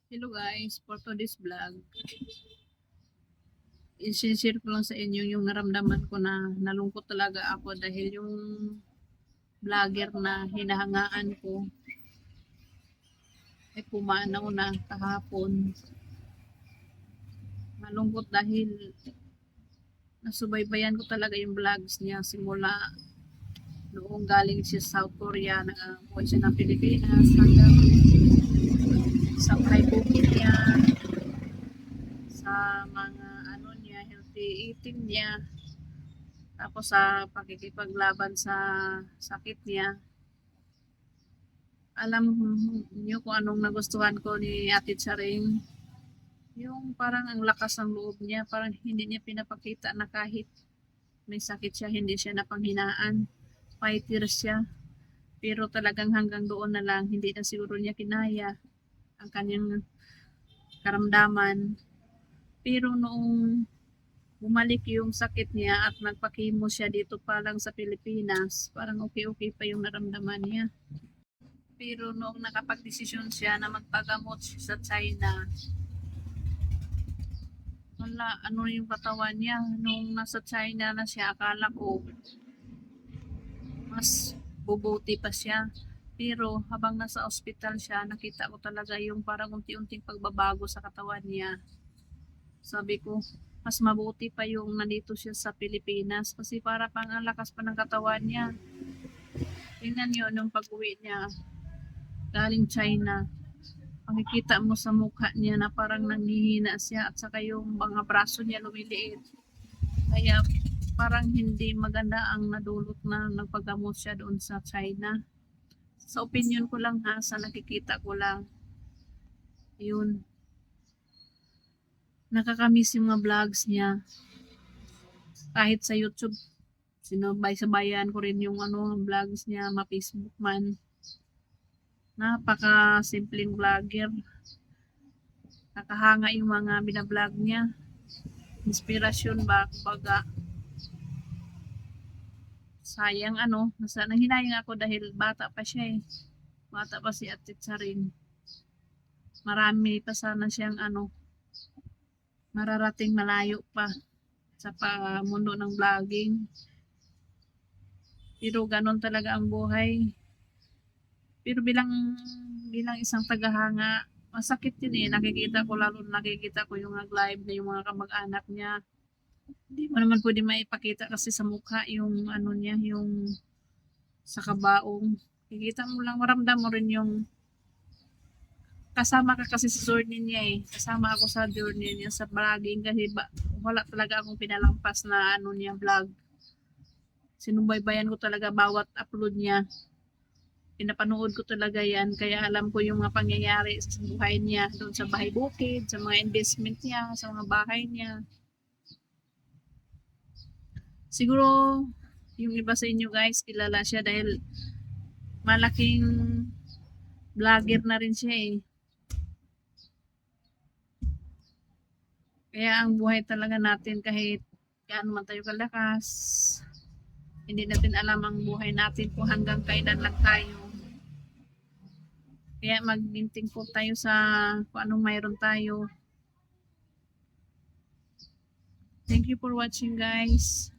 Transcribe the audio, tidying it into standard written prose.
Hello guys, for today's vlog, i-share ko lang sa inyo yung naramdaman ko na nalungkot talaga ako dahil yung vlogger na hinahangaan ko ay pumanaw na kahapon. Malungkot dahil nasubaybayan ko talaga yung vlogs niya simula noong galing siya sa South Korea na umuwi siya ng Pilipinas hanggang sa bukid niya, sa mga ano niya, healthy eating niya, tapos sa pakikipaglaban sa sakit niya. Alam niyo kung anong nagustuhan ko ni Ate Charing? Yung parang ang lakas ng loob niya, parang hindi niya pinapakita na kahit may sakit siya, hindi siya napanghinaan. Fighter siya. Pero talagang hanggang doon na lang, hindi na siguro niya kinaya ang kanyang karamdaman. Pero noong bumalik yung sakit niya at nagpakimo siya dito pa lang sa Pilipinas, parang okay-okay pa yung naramdaman niya. Pero noong nakapag-desisyon siya na magpagamot sa China, wala, ano yung katawan niya. Nung nasa China na siya, akala ko mas bubuti pa siya. Pero habang nasa ospital siya, nakita ko talaga yung parang unti-unting pagbabago sa katawan niya. Sabi ko, mas mabuti pa yung nandito siya sa Pilipinas kasi para pang ang lakas pa ng katawan niya. Tingnan niyo nung pag-uwi niya galing China, makikita mo sa mukha niya na parang nanghihina siya at saka yung mga braso niya lumiliit. Kaya parang hindi maganda ang nadulot na nagpagamot siya doon sa China. Sa opinion ko lang ha, sa nakikita ko lang, yun, nakakamiss yung mga vlogs niya. Kahit sa YouTube, sinabay-sabayan ko rin yung vlogs niya, ma-Facebook man. Napaka simpleng vlogger. Nakahanga yung mga binablog niya. Inspirasyon ba, kumbaga. Sayang nanghinayang ako dahil bata pa siya eh. Bata pa si Ate Charing. Marami pa sana siyang mararating malayo pa sa mundo ng vlogging. Pero ganon talaga ang buhay. Pero bilang isang tagahanga, masakit yun eh. Nakikita ko yung nag-live na yung mga kamag-anak niya. Hindi mo naman pwede maipakita kasi sa mukha yung niya, yung sa kabaong. Kikita mo lang, maramdam mo rin yung kasama ka kasi sa journey niya eh. Kasama ako sa journey niya sa vlogging kasi wala talaga akong pinalampas na niya vlog. Sinubaybayan ko talaga bawat upload niya. Pinapanood ko talaga yan kaya alam ko yung mga pangyayari sa buhay niya doon sa bahay bukid, sa mga investment niya, sa mga bahay niya. Siguro yung iba sa inyo guys kilala siya dahil malaking vlogger na rin siya eh. Kaya ang buhay talaga natin kahit gaano man tayo kalakas, hindi natin alam ang buhay natin kung hanggang kailan lang tayo. Kaya maging thankful tayo sa kung anong mayroon tayo. Thank you for watching guys.